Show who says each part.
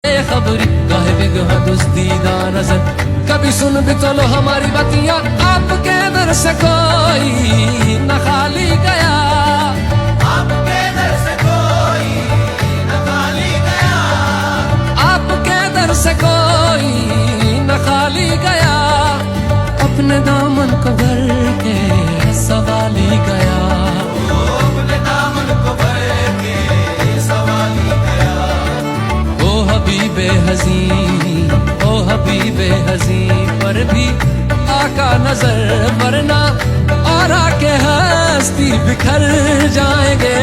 Speaker 1: खबरी गाहे बिगहा दुस्तीदा नजर, कभी सुन भी तो लो हमारी बातियां, आपके दर से कोई न खाली गया,
Speaker 2: आपके दर से कोई न खाली गया,
Speaker 1: आपके दर से कोई न खाली गया, अपने दामन को भर के सवाली गया,
Speaker 2: अपने दामन को भर के सवाली गया।
Speaker 1: ओ हबीबे हज़ी, ओ हबीबे हज़ी, पर भी आका नजर वरना और आके हस्ती बिखर जाएंगे।